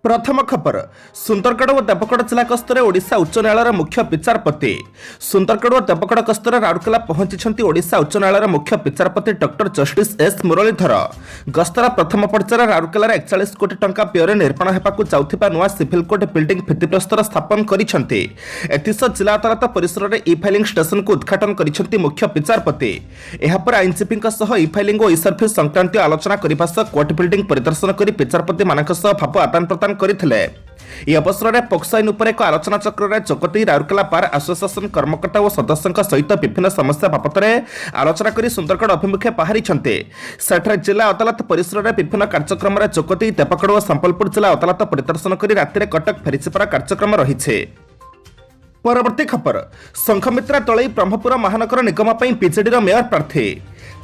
प्रथम खबर सुंदरगढ़ और देवगढ़ जिला गस्तरे ओडिशा उच्च न्यायालय मुख्य विचारपति सुंदरगढ़ और देवगढ़ गस्तरे राउरकेला पहुंची ओडिशा उच्च न्यायालय मुख्य विचारपति डॉक्टर जस्टिस एस मुरलीधर गस्तर प्रथम पर्यायर राउरकेलार 41 कोटी टंका व्यय निर्माण होगाकू जाउथिबा नुआ सिविल कोर्ट बिल्डिंग भित्तिप्रस्तर स्थापन करिसेंति एथिस जिला अदालत परिसर में ई फाइलिंग स्टेशन को उद्घाटन करिसेंति मुख्य विचारपति एहापर आईनजीवी ई फाइलिंग और ई सर्विस संक्रांत आलोचना करने सह कोर्ट बिल्डिंग परिदर्शन कर विचारपति मानक भाव आदान प्रदान करथिले। यह अवसर में पोक्सो आईन उपर एक आलोचना चक्र में जोगदी राउरकेला बार एसोसिएशन कर्मकर्ता और सदस्यों सहित विभिन्न समस्या बाबद आलोचना कर सुंदरगढ़ अभिमुखे बाहरी सेठरे जिला अदालत परिसर में विभिन्न कार्यक्रम में जोगदी देवगढ़ और संबलपुर जिला अदालत परिदर्शन कर राति कटक फेरीजिबार कार्यक्रम रही। परवर्ती खबर संघमित्रा तलई ब्रह्मपुर महानगर निगम बीजेडी मेयर प्रार्थी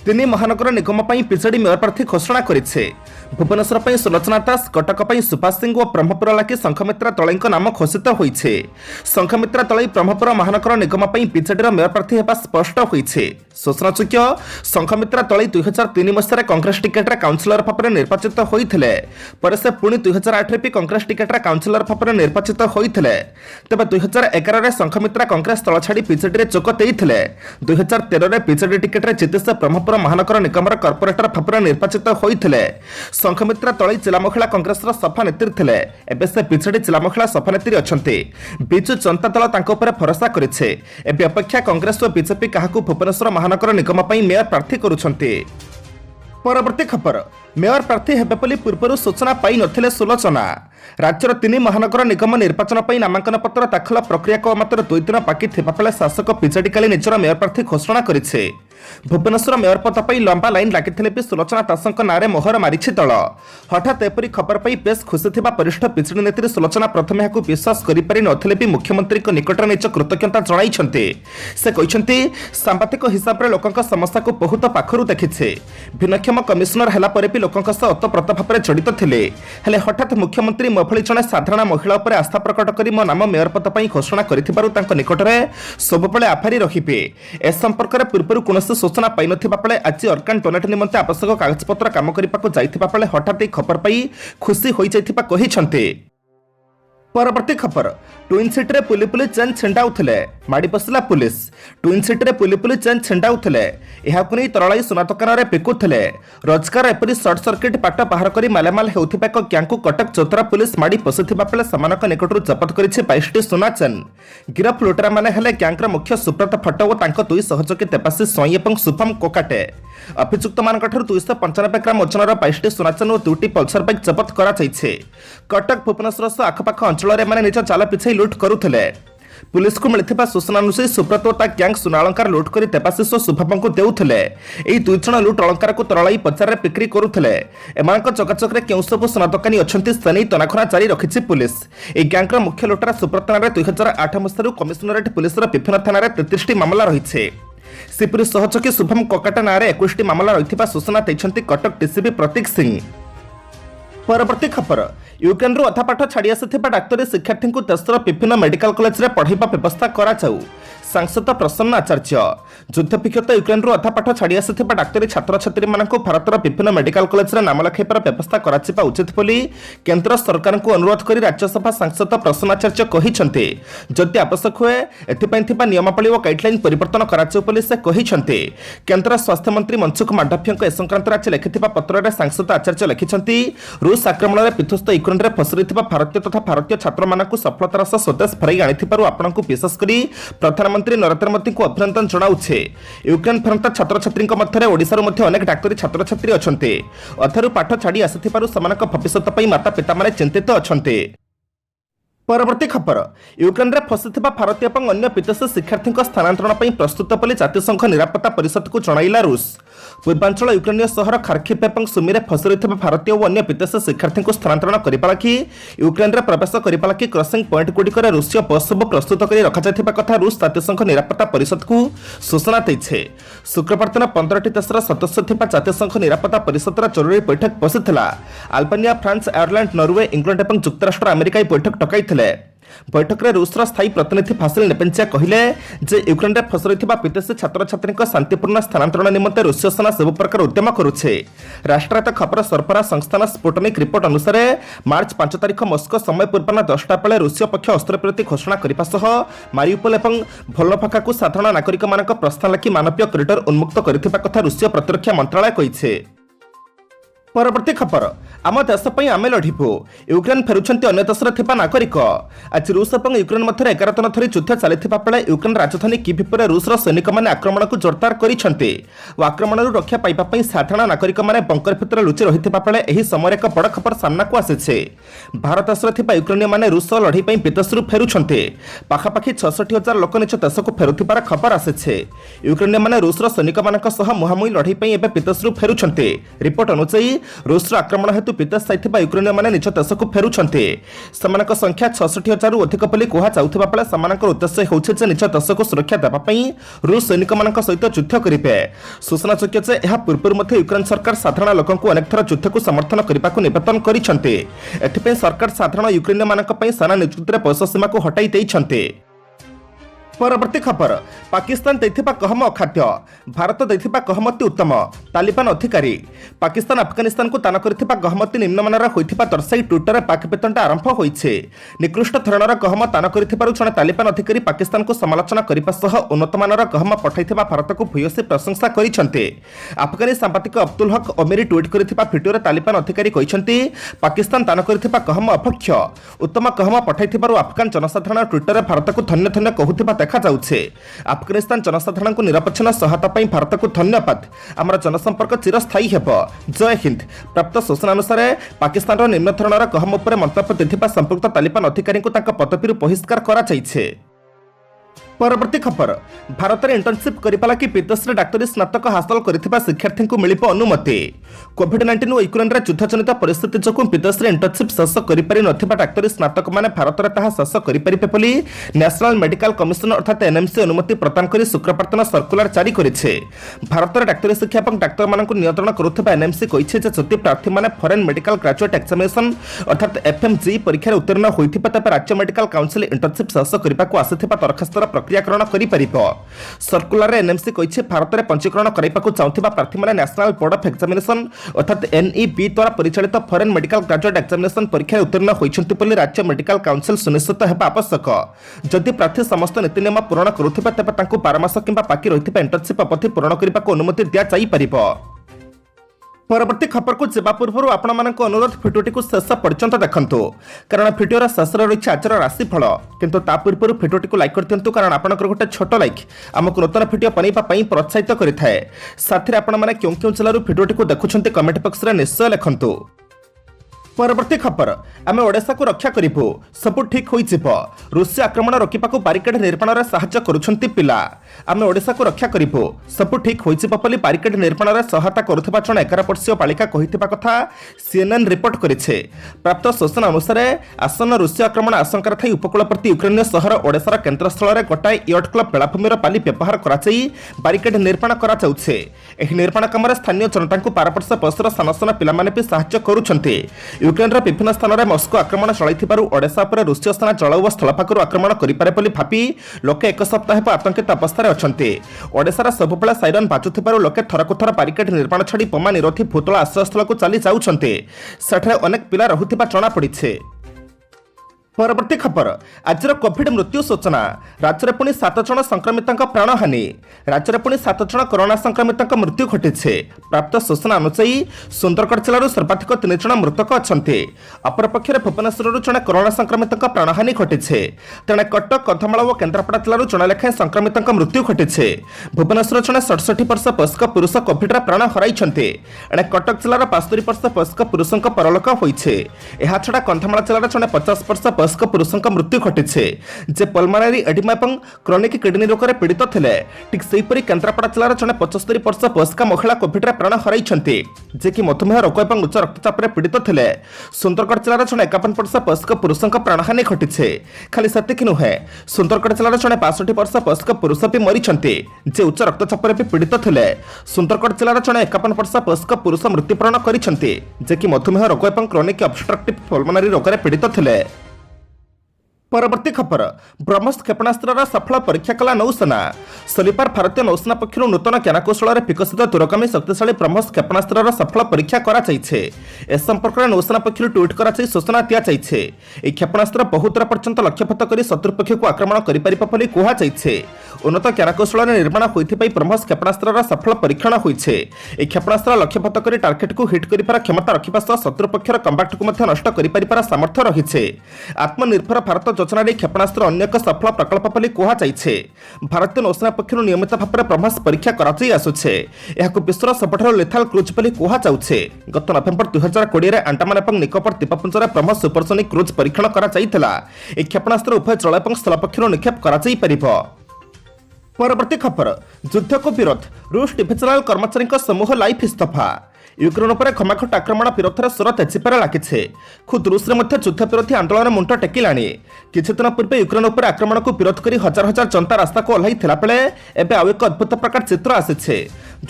तीन महानगर निगम बीजेडी मेयर प्रार्थी घोषणा करिছে भुवनेश्वर सुलोचना दास कटक सुभाष सिंह और ब्रह्मपुर लागी संघमित्रा तलई नाम घोषित होइছে संघमित्रा तलई ब्रह्मपुर महानगर निगम बीजेडी मेयर प्रार्थी हेबा स्पष्ट होइছে सूचनायोग्य संघमित्रा तलई 2003 मसीह कांग्रेस टिकेट काउंसिलर भाव में निर्वाचित होते पर से पुणी 2008 भी कांग्रेस टिकेट काउंसिलर भाव में निर्वाचित होते तेज 2011 संघमित्रा कांग्रेस दल छाड़ी बीजेडी जोग देते 2013 बीजेडी टिकेट जीति से ब्रह्मपुर महानगर निगम कर्पोरेटर भाव में निर्वाचित होते संघमित्रा तलई जिला महिला कांग्रेस सभानेत्री थे एवं से बीजेडी जिला महिला सभानेत्री अच्छा विजु जनता दल भरोसा करे अपेक्षा कांग्रेस और बीजेपी क्या भुवनेश्वर महानगर निगम मेयर प्रार्थी करुछन्ते। परवर्ती खबर मेयर प्रार्थी हेबे बोली पूर्व सूचना पाई नथिले सुलोचना राज्यर 3 महानगर निगम निर्वाचन पर नामांकन पत्र दाखल प्रक्रिया को मात्र 2 दिन बाकी थिबा बेले शासक बीजेडी काली निजर मेयर प्रार्थी घोषणा करिছে भुवनेश्वर मेयर पद पर लंबा लाइन लगी भी सुलोचना दासों नारे मोहर मारिछि दल हठात एपरी खबर पाई बेस खुशी थिबा वरिष्ठ बीजेडी नेत्री सुलोचना प्रथमे याकू विश्वास करि नथिले भी मुख्यमंत्री को निकट निज कृतज्ञता जणाइछन्ते से कहिछन्ते सांबादिक हिसाब रे लोकंक समस्या को बहुत पाखरु देखिछे भिन्नक्षम कमिश्नर हेला परे भी लोकंक सह ओतप्रोत भाव में जड़ित थिले हेले हठात मुख्यमंत्री मो भली जणे साधारण महिला उपर आस्था प्रकट करी मो नाम मेयर पद पर घोषणा करिथिबारु तांक निकटरे सबुबले आभारी रहिबे ए संपर्क में पूर्व कौन सूचना पाई नथिबा बेले आज अर्कान डोनेट निमंते आवश्यक कागजपत्र काम करने जाइथिबा बेले हठात खबर पाई खुशी होई जाइथिबा कहिछन्ते। परवर्ती खबर twin city Puli Puli chain छिंडाउथिले माड़ी बसला police twin city Puli Puli chain छिंडाउथिले एहाकु नै तरलाई सुना दुकान रे पिकुथिले रोजगार एपरी शॉर्ट सर्किट पाट बाहर करी मालेमाल हेउथिबा एक गैंग को कटक चौतरा पुलिस माड़ी पसिथिबा बेले समानक निकटरु जब्त करिछि 22टी सोना चेन गिरफ लुटेरा माने हेले गैंग मुख्य सुब्रत फट और तांको दुई सहयोगी देवाशीष सोई एवं शुभम कोकाटे अभियुक्त मान 295 ग्राम ओजनर 22टी सोना चेन और 2टी पल्सर बाइक जब्त करा जाइछे कटक भुवनेश्वर सह आखपाख अंचल में निज चाल पिछाई लुट करुथिले पुलिस को मिलथिबा सूचना अनुसार सुब्रत और गैंग सुना अलंकार लुट कर देवाशीष और शुभम को देउथिले एई दुई जण लुट अलंकार को तरलाई बजार में बिक्री करुथिले एमानक चकाचक रे केउ सब सोना दुकानी अछंती सनै तनाखना जारी रखिछि पुलिस ए गैंग रा मुख्य लुटेरा सुब्रत नारे 2008 मसीह कमिश्नरेट पुलिस रा विभिन्न थाना रे 33टी मामला रहिছে सिपुरी सहयोगी शुभम कोकाटा नारे 21टी मामला रहिथिबा सूचना दैछंती कटक डीसीपी प्रतीक सिंह। परवर्ती खबर यूक्रेन अधा पाठ छाड़ी आसुथिबा डाक्तरी शिक्षार्थी को देशर विभिन्न मेडिकल कॉलेज रे पढ़ाइबा व्यवस्था करा जाऊ सांसद प्रसन्न आचार्य युद्ध विक्षत यूक्रेन अधा पाठ छाड़ी आसुथिबा डाक्तरी छात्र छात्री मानक भारतर विभिन्न मेडिकल कॉलेज रे नाम लखाइबार व्यवस्था करा उचित बोली केंद्र सरकार को अनुरोध कर राज्यसभा सांसद प्रसन्न आचार्य कहिसंते जदि आवश्यक हुए एथिपई थिबा नियमावली और गाइडलाइन परिवर्तन करा जाऊ बोली से कहिसंते केंद्र स्वास्थ्य मंत्री मनसुख मांडव्य ए संक्रांत राज्य लिखिथिबा पत्र रे सांसद आचार्य लिखिसंती रूस आक्रमण में पिथुस्त यूक्रेन रे फसी रहिथिबा भारतीय तथा भारतीय छात्र मानक सफलतार सह स्वदेश फेराई आनिथिबारु आपनकु विशेष करी प्रधानमंत्री नरेंद्र मोदी को अभिनंदन जणाउछे यूक्रेन फेरंता छात्र छात्री मध्य ओडिशा मध्य अनेक डाक्तरी छात्र छात्री अछन्ते अथरु पाठ छाड़ी आसिथिबारु समानक भविष्यत पई माता पिता माने चिंतित अछन्ते। परवर्ती खबर यूक्रेन रे फसिथिबा भारतीय और अन्य विदेशी शिक्षार्थी स्थानांतरण पर प्रस्तुत बोली जातिसंघ निरापत्ता परिषद को जणाइला रूस पूर्वांचल यूक्रेनीय सहर खार्किव और सुमी में फसी रही भारतीय और अन्य विदेशी शिक्षार्थी स्थानांतरण करने लगी यूक्रेन रे प्रवेश करने लगी क्रॉसिंग पॉइंट गुड़िक रूसीय बस सब प्रस्तुत कर रखा कथा रूस जातिसंघ निरापत्ता परिषद को सूचना देছে शुक्रवार दिन 15टी देशर सदस्य थिबा जातिसंघ निरापत्ता परिषदर जरूरी बैठक बसिथिला Albania France Ireland Norway England और युक्तराष्ट्र अमेरिका बैठक डकाई କରିଥିଲେ। बैठक में रूसर स्थायी प्रतिनिधि फासिल नेपेंचिया कहले जे यूक्रेन में फस रही विदेशी छात्र छात्री शांतिपूर्ण स्थानांतरण निमंते रूसीय सेना सब प्रकार उद्यम करुछे। राष्ट्रायत्त खबर सरबराह संस्थान स्पुटनिक रिपोर्ट अनुसार मार्च 5 तारिख मस्को समय पूर्वाह्न 10टा बेले रूसीय पक्ष अस्त्रविरति घोषणा करने सह मारिउपोल और भोल्नोफाका को साधारण नागरिक मान प्रस्थान लाखि मानवीय करिडोर उन्मुक्त करथिबा कथा रूसीय प्रतिरक्षा मंत्रालय कहिछे। परवर्ती खबर आम देश आमे लढ़िबू यूक्रेन फेरुंट अन्य देशर थिबा नागरिक। आज रूस और यूक्रेन मध्य 11 दिन धरी युद्ध चली बेले यूक्रेन राजधानी कीव पर रूसर सैनिक मैंने आक्रमण को जोरदार करिसेंति और आक्रमण रक्षा पाइबा साधारण नागरिक मैंने बंकर भितर लुचि रही बेले यह समय एक बड़ खबर सामना को आसी। भारत देशर यूक्रेनिय मैंने रूस लड़ाई विदेशरू फेरुंट पाखापाखि 66,000 लोक निज देश को फेरुथिबार खबर आसी। यूक्रेनिय मैंने रूसर सैनिक मुहांमुही लड़ाई विदेशरू फेरुंट। रिपोर्ट अनुसार रूसर आक्रमण हेतु विदेश जाइथिबा यूक्रेनिय माने निज देश को फेरुछन्ते। समानक संख्या 66,000 रु अधिक बोली कुहा जाउथिबा बेले समानक उद्देश्य होउछे जे निज देश को सुरक्षा देबा पई रूस सैनिक मानक सहित युद्ध करिवे। सूचना जोग्य जे एहा पूर्व मध्य यूक्रेन सरकार साधारण लोकंकु अनेक थर युद्ध को समर्थन करने को निवेदन करिसेंते। एथिपई सरकार साधारण यूक्रेनिय मानक पई सेना नियुक्ति पैसा सीमा को हटाई देइछन्ते। परवर्ती खबर पाकिस्तान देथिबा कहम अखाद्य भारत देथिबा कहमति उत्तम तालिबान अधिकारी। पाकिस्तान अफगानिस्तान को दान करथिबा गहमति निम्नमानर होइथिबा दर्शाई ट्विटर पाक वेतनटा आरंभ होइछे। निकृष्ट धरणर गहम दान करथिबारु जणे तालिबान अधिकारी पाकिस्तान को समालोचना करिबा सह उन्नतमानर गहम पठाइथिबा भारत को भूयसी प्रशंसा करिसेंते। अफगानी सांबादिक अब्दुल हक अमीरी ट्वीट करथिबा भिडियोरे तालिबान अधिकारी कहिसेंते पाकिस्तान दान करथिबा गहम अभक्ष्य उत्तम गहम पठाइथिबारु अफगान जनसाधारण ट्विटर भारत को धन्य धन्य कहुथिबा देखा जाउछे। अफगानिस्तान जनसाधारण को निरापत्ता सहायता पई भारत को धन्यवाद। आमर जनसंपर्क चिरस्थायी हेबो। जय हिंद। प्राप्त सूचना अनुसार पाकिस्तान निम्न धरणर गहम उपर मंतव्य देथिबा संपुक्त तालिबान अधिकारी को तांका पदवीरु बहिष्कार करा जाइछे। परवर्ती खबर भारत में इंटर्नशिप करने लगी विदेश में डाक्तरी स्नातक हासिल करथिबा शिक्षार्थी को मिलिबो अनुमति। कोविड-19 और यूक्रेन युद्धजनित परिस्थिति जो विदेश में इंटर्नशिप शेष कर डाक्तरी स्नातक मैंने भारत में ताहा शेष करें नेशनल मेडिकल कमिशन अर्थात एनएमसी अनुमति प्रदान कर शुक्रवार दिन सर्कुलर जारी करिछे। भारत में डाक्तरी शिक्षा और डाक्तर मान नियंत्रण करुवा एनएमसी कहिछे जे जदि प्रार्थी मैंने फॉरेन मेडिकल ग्रेजुएट एक्जामिनेशन अर्थात एफएमजी परीक्षा उत्तीर्ण होइथिबा तबे राज्य मेडिकल काउंसिल इंटर्नशिप शेष करने को आसिथिबा दरखास्तर प्रक्रियाकरण करिपारिबो। सर्कुलर एनएमसी कहिछे भारत में पंजीकरण कराइबाकू चाहुथिबा प्रार्थी माने नेशनल बोर्ड ऑफ एग्जामिनेशन अर्थात एनईबी द्वारा परिचालित फॉरेन मेडिकल ग्रेजुएट एक्जामिनेशन परीक्षा उत्तीर्ण होइछन्ति बोली राज्य मेडिकल काउंसिल सुनिश्चित हेबा आवश्यक। जदि प्रार्थी समस्त नीति नियम पूर्ण करुथिबा तबे तांकू 12 मास किंबा बाकी रहिथिबा इंटर्नशिप अवधि पूर्ण करिबाकू अनुमति दिया जाई परिबो। परवर्ती खबर को जेबा पूर्व आपण मानक अनुरोध भिडियोटी को शेष पर्यंत देखंतु कारण भिडियोर शेष रही आज राशिफल किंतु ता पूर्व भिडियोटी को लाइक कर दियंतु कारण आपनकर गोटे छोट लाइक आमको नूतन भिडियो बनैबा पई प्रोत्साहित करिथाए। साथी आपण माने क्यों क्यों जिल्लारू भिडियोटी को देखुछन्ते कमेंट बॉक्स रे निश्चय लिखंतु। परवर्ती खबर आमे ओडिशा को रक्षा करिबो सब ठीक होई जिवो रूसी आक्रमण रोकिबाकू बारिकेड निर्माण रे सहायता करूछन्ती पिला। आमे ओडिशा को रक्षा करिबो सब ठीक होई जिवो पली बारिकेड निर्माण रे सहायता करुथबा जण 11 वर्षीय बालिका कहिथिबा कथा सीएनएन रिपोर्ट करिछे। प्राप्त सूचना अनुसार आसन रूसी आक्रमण आशंका थाई उपकूलवर्ती यूक्रेन सहर ओडिशार केन्द्रस्थल रे गोटाए यट क्लब बेलाभूमिर पाली व्यवहार करा जाई बारिकेड निर्माण करा जाउछे। एही निर्माण काम रे स्थानीय जनता को 12 वर्ष बयसर सानसन पिला माने भी सहायता करूछन्ती। यूक्रेन विभिन्न स्थान में मस्को आक्रमण चलू ओडिशा पर रूसीय सेना जल और स्थलभाग आक्रमण करें भावी लोके एक सप्ताह आतंकित अवस्था अच्छा। ओडिशार सबुबले साइरन बाजुथिबारु लोके थरकु थर बारिकेड निर्माण छाड़ी बोमा निरोधी भूतल आश्रयस्थल को चली जाउछन्ते। सेठे अनेक पिला रहुथिबा जଣା पड़िछे। परवर्ती खबर आज कोविड मृत्यु सूचना राज्य में पुणी 7 जन संक्रमित प्राणहानि। राज्य में पुणी 7 जन कोरोना संक्रमित मृत्यु घटी। प्राप्त सूचना अनुसार सुंदरगढ़ जिलूर सर्वाधिक 3 जन मृतक अच्छा। अपरपक्ष भुवनेश्वर जड़े कोरोना संक्रमित प्राणहानि घटी तेणे कटक कंधमाल और केन्द्रापड़ा जिलूर जड़े लेखाएं संक्रमित मृत्यु घटी। भुवनेश्वर जड़े 67 वर्ष वयस्क पुरुष कोविड प्राण हर एणे कटक जिलार 72 वर्ष वयस्क पुरुषों परलोक होइछे। एहा छड़ा कंधमाल जिलार जड़े 50 वर्ष वयस्क पुरुषों मृत्यु घटी जे पल्मोनारी एडिमा और क्रोनिक किडनी रोग में पीड़ित थे। ठीक सेहीपरि केन्द्रापड़ा जिलार जड़े 75 वर्ष वयस्क महिला कोविड प्राण हर जे कि मधुमेह रोग और उच्च रक्तचाप पीड़ित थे। सुंदरगढ़ जिलार जड़े 51 वर्ष वयस्क पुरुषों प्राणहानि घटी। खाली सेतिक नुहे सुंदरगढ़ जिलार जड़े 62 वर्ष वयस्क पुरुष भी मरी जे उच्च रक्तचाप भी पीड़ित थे। सुंदरगढ़ जिलार जड़े 51 वर्ष वयस्क पुरुष मृत्युवरण कर कि मधुमेह रोग और क्रोनिक ऑब्स्ट्रक्टिव पल्मोनारी रोग में पीड़ित थे। परवर्ती खबर ब्रह्मोस क्षेपणास्त्र सफल परीक्षा कला नौसेना शनिवार भारतीय नौसेना पक्षर नूतन ज्ञानकौशल विकसित दूरगामी शक्तिशाली ब्रह्मोस क्षेपणास्त्र सफल परीक्षा कर संपर्क में नौसेना पक्षर ट्विट कर सूचना दिखाई। यह क्षेपणास्त्र बहुत दूर पर्यंत लक्ष्यभेद कर शत्रु पक्ष को आक्रमण कर उन्नत ज्ञानकौशल निर्माण होता ब्रह्मोस क्षेपणास्त्र सफल परीक्षण होइछे। यह क्षेपणास्त्र लक्ष्यभेद कर टार्गेट को हिट कर क्षमता रखा सह शत्रु पक्षर कम्बैक्ट को नष्ट कर सामर्थ्य रही। आत्मनिर्भर भारत योजना क्षेपणास्त्र अन्य एक सफल प्रकल्प बोली कहुचे। भारतीय नौसेना पक्षर नियमित भाव में ब्रह्मोस परीक्षा करासूचे। यह विश्वर सबुठ लेथाल क्रूज बोली कहुचे। गत नवेम्बर 2020 में अंडमान और निकोबर द्वीपपुंज में ब्रह्मोस सुपरसोनिक क्रूज परीक्षण कराइला। यह क्षेपणास्त्र उभय जल और स्थल पक्षर निक्षेप कर। परवर्ती खबर युद्ध को विरोध रूस डिविजनल कर्मचारी समूह लाइफ इस्तफा। यूक्रेन पर घमाघट आक्रमण विरोध में स्वर तेजिबार लगी। खुद रूस में युद्ध विरोधी आंदोलन मुंड टेकिला। किछि दिन पूर्व यूक्रेन पर आक्रमण को विरोध कर हजार हजार जनता रास्ता को ओह्लाई बेले एवं आउ एक अद्भुत प्रकार चित्र आसी।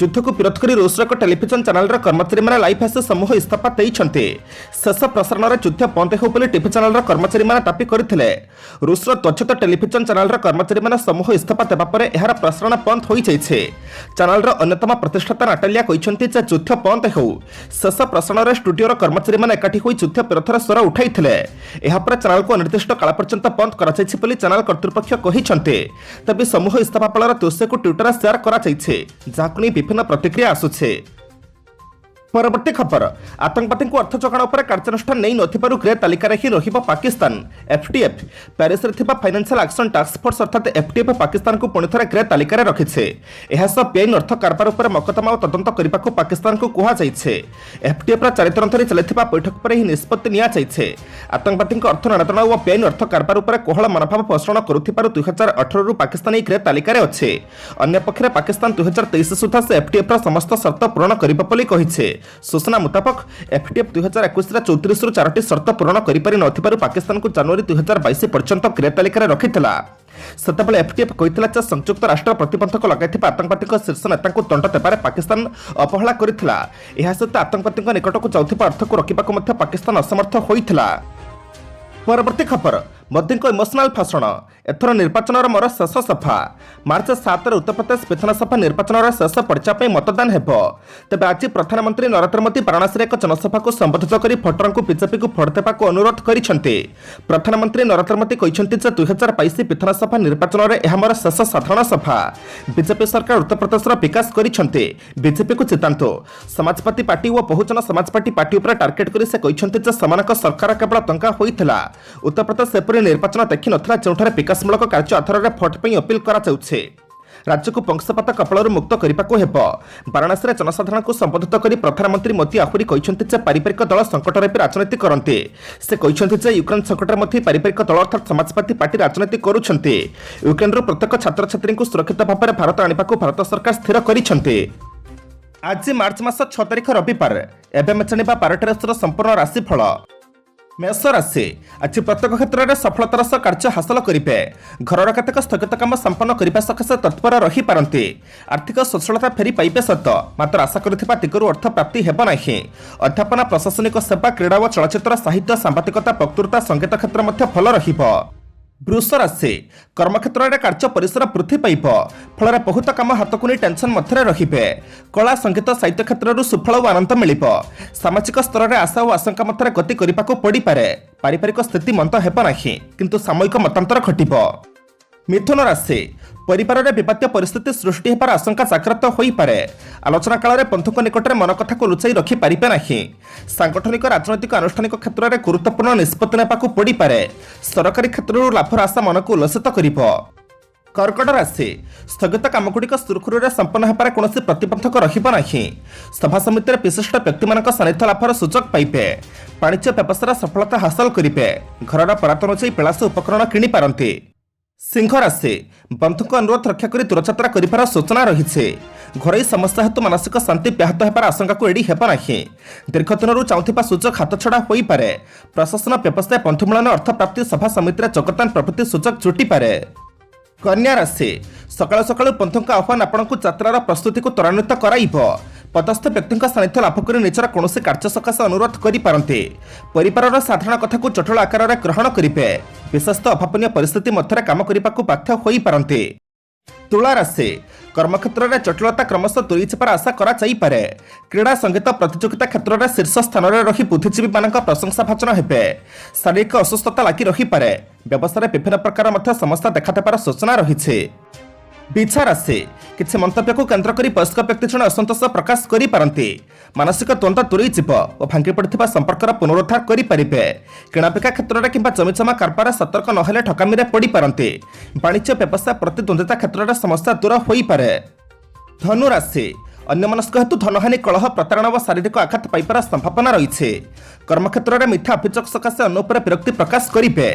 युद्ध को विरोध कर रूस एक टेलीविजन चैनल कर्मचारी मैंने लाइफ आसी समूह इस्तीफा देते। शेष प्रसारण में युद्ध बंद हो टीवी चैनल कर्मचारी मैंने दाबी करते। रूस ध्वजित टेलीविजन चैनल कर्मचारी मैंने समूह इस्तीफा देवा पर यार प्रसारण बंद हो जाए। चैनल अन्यतम प्रतिष्ठाता नाटालिया कहते युद्ध बंद हो शेष प्रसारण में स्टूडियो कर्मचारी मैंने एकाठी हो युद्ध विरोध स्वर उठाई। चैनल को अनिर्दिष्ट काल पर्यंत बंद कर चैनल कर्तृपक्ष कहते। तबे समूह इस्तीफा फल दृश्य को ट्विटर शेयर कर विभिन्न प्रतिक्रिया आसुचे। परवर्ती खबर आतंकवादी को अर्थ जोगाण पर कार्यानुष्ठान नहीं नथिबारु ग्रे तालिका ही रहिबो पाकिस्तान। एफटीएफ पेरिस रे थिबा फाइनेंशियल एक्शन टास्क फोर्स अर्थात एफटीएफ पाकिस्तान को पुणी थे ग्रे तालिका रखिছে। यह सब बेआईन अर्थ कारबार पर मकदमा और तदंत करने को पाकिस्तान को कहुचे। एफटीएफ चारि थर धरी चलता बैठक पर निष्पत्ति नियाଯାଇଛି। आतंकवादी अर्थ नेणदेण और बेआईन अर्थ कारबार पर कोहल मनोभाव पोषण करुथिबारु 2018 पाकिस्तान ही ग्रे तालिका अच्छे। अन्य पक्षरे पाकिस्तान 2023 सुधा से एफटीएफ समस्त शर्त पूरण करिबो बोली कहिছে। सूचना मुताबक एफटीएफ 2021 34 रु 4टी शर्त पूरण कर पाकिस्तान को जनवरी 2022 पर्यंत ग्रे तालिका रखिथिला। सेतेबेले एफटीएफ कहिथिला संयुक्त राष्ट्र प्रतिबंधक लगाइथिबा आतंकवादी शीर्ष नेता को दंड देबारे पाकिस्तान अपहेला करिथिला। एहा सहित आतंकवादी निकट को जाउथिबा अर्थ को रखिबाक मध्य पाकिस्तान असमर्थ होइथिला। परवर्ती खबर मोदी को इमोशनाल भाषण एथर निर्वाचन मोर शेष सफा। मार्च 7 उत्तर प्रदेश विधानसभा निर्वाचन शेष पर्याय मतदान हेबो। तेबे आज प्रधानमंत्री नरेंद्र मोदी वाराणसी एक जनसभा को संबोधित कर भोटर को बीजेपी को भोट देवा अनुरोध करिसेंते। प्रधानमंत्री नरेंद्र मोदी कहते 2022 विधानसभा निर्वाचन में यह मोर शेष साधारण सभा। बीजेपी सरकार उत्तर प्रदेश विकास करिसेंते। बीजेपी को जितांतो। समाजवादी पार्टी और बहुजन समाज पार्टी पर टार्गेट कर से कहते समानक सरकार केवल टंका होइथिला। उत्तर प्रदेश सेपरी निर्वाचन देखि नथिला जोठारे विकासमूलक कार्य आधार में भोट पर अपील कराଯାउछे। राज्य को पंक्षपात कपड़ू मुक्त करने को हेब। वाराणसी में जनसाधारण को संबोधित कर प्रधानमंत्री मोदी आहरी कहते पारिवारिक दल संकट में राजनीति करते। से कहते यूक्रेन संकट में पारिवारिक दल अर्थात समाजवादी पार्टी राजनीति करुछन्ते। यूक्रेन प्रत्येक छात्र छात्री को सुरक्षित भाव में भारत आने को भारत सरकार स्थिर करिसेंते। आज मार्च मास 6 तारिख रविवार एवं जानिबा 12टी राशिर संपूर्ण राशिफल। मेष राशि आज प्रत्येक क्षेत्र में सफलतार सह कार्य हासिल करेंगे। घर केतक स्थगित काम संपन्न करने सकाशे तत्पर रही पारती। आर्थिक सचलता फेरी पाइबे सत मात्र आशा करुथिबा दिगरु अर्थ प्राप्ति हेब नाही। अध्यापना प्रशासनिक सेवा क्रीड़ा और चलचित्र साहित्य सांबादिकता वक्तृता संगीत क्षेत्र मध्य भल रहिबो। वृष राशि कर्मक्षेत्र में कार्य परिसर वृद्धि पाइब। फल बहुत काम हाथ को नहीं टेंशन मध्य रहिबे। कला संगीत साहित्य क्षेत्र सुफल और आनंद मिलिब। सामाजिक स्तर में आशा और आशंका मध्य गति करने को पड़ पारे। पारिवारिक स्थिति मंद हेब नाही किंतु सामयिक मतांतर घटिब। मिथुन राशि परिवार में विवाद्य परिस्थिति सृष्टि होबार आशंका जाग्रत हो पारे। आलोचना काल में बंधुक निकट में मन कथा को लुचाई रखिपारे नहीं। सांगठनिक राजनैतिक आनुष्ठानिक क्षेत्र में गुरुत्वपूर्ण निष्पत्ति नेबाकू पड़ पारे। सरकारी क्षेत्र लाभर आशा मन को उल्लसित करिब। कर्कट राशि स्थगित कामगुड़िक सुरखुरी संपन्न होबार कौन प्रतिबंधक रहिब नाही। सभा समिति में विशिष्ट व्यक्ति मान सानिध्य लाभर सुजोग पाइबे। वाणिज्य व्यवसाय सफलता हासिल करेंगे। घर परात अनुसार विलास उपकरण किणी पारती। सिंह राशि बंधुक अनुरोध रक्षा कर दूरयात्रा कर सूचना रही। घर समस्या हेतु मानसिक शांति व्याहत होबार आशंका को एड़ी हेब नाही। दीर्घ दिन चाहूथिबा सुजोग हाथछड़ा हो पारे। प्रशासन व्यवस्था बंधुमिलन अर्थ प्राप्ति सभा समिति योगदान प्रभृति सुजोग जुटी पारे। कन्या राशि सकाल सकाल बंधुक आह्वान आपन को यात्रार प्रस्तुति को त्वरान्वित कराइब। पदस्थ व्यक्ति सानिध्य लाभ कर निजर कौन कार्य सकाशे अनुरोध करेंते परिवार साधारण कथा को जटिल आकार में ग्रहण करेंगे विशेषतः अभावनीय परिस्थिति मध्य काम करने को बाध्य हो पारते। तुला राशि कर्मक्षेत्र में जटिलता क्रमशः दूरी जबार आशा करे। क्रीड़ा संगीत प्रतियोगिता क्षेत्र में शीर्ष स्थान में रही बुद्धिजीवी मान प्रशंसा भाजन हे। शारीरिक असुस्थता लगी रहीपे। व्यवसाय विभिन्न प्रकार समस्या देखादेवार सूचना रही। बिछा राशि किसी मंतव्य को केन्द्र कर वयस्क व्यक्ति जन असंतोष प्रकाश करेंते। मानसिक द्वंद्व दूरी जीव और भांगी पड़ता संपर्क पुनरुद्धार करेंगे। किणाबिका क्षेत्र में किंवा जमीजमा कारबार सतर्क नहेले ठकामी पड़ पारते। वाणिज्य व्यवसाय प्रतिद्वंदिता क्षेत्र में समस्या दूर हो पारे। धनु राशि अन्यमनस्क हेतु धनहानि कलह प्रतारणा व शारीरिक आघात पाइबार संभावना रही। कर्मक्षेत्र में मिथ्या अभियोग सकाशे अन्य उपर विरक्ति प्रकाश करेंगे।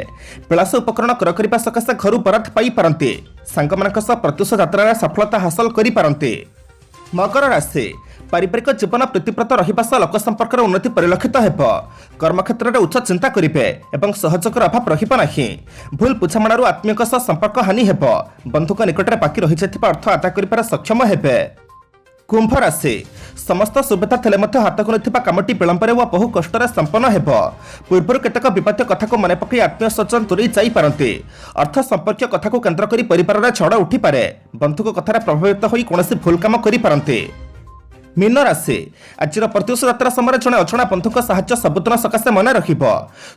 विलास उपकरण क्रय करने सकाशे घर बराद पाइपारते। सांगमान प्रत्युष यात्रा सफलता हासिल करेंगे। मकर राशि पारिवारिक जीवन प्रीतिप्रत रहिबा सह लोक संपर्क उन्नति परिलक्षित हेब। कर्मक्षेत्र में उच्च चिंता करेंगे और सहयोगर अभाव रहिबा नाही। भूल बुझामणारू आत्मीय सह संपर्क हानि हेब। बंधुक निकट में बाकी रही जाइथिबा अर्थ आदाय करिबार सक्षम हेबे। कुंभ राशि समस्त सुविधा थे हाथक नहीं कामटी विलंब व बहु कष्ट संपन्न हेब। पूर्व केतक विवाद कथा को मन पकई आत्मीय स्वजन दूरी जापारते। अर्थ संपर्क कथा को केन्द्र कर परिवार में झड़ उठिपे। बंधुक कथार प्रभावित हो कौन भूल काम करेंते। मीन राशि आज प्रत्युष यात्रा समय जड़े अजणा बंधुक साहाय्य सबुदिन सकाशे मन रखिब।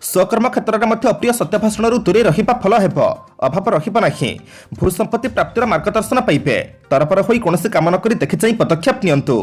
स्वकर्म क्षेत्र में अप्रिय सत्यभाषण दूरे रहिबा फल हेब। अभाव रहिब नाही। भू संपत्ति प्राप्तिर मार्गदर्शन पाइबे। तरपर होई कौन काम न करी देखि पदक्षेप नियंतु।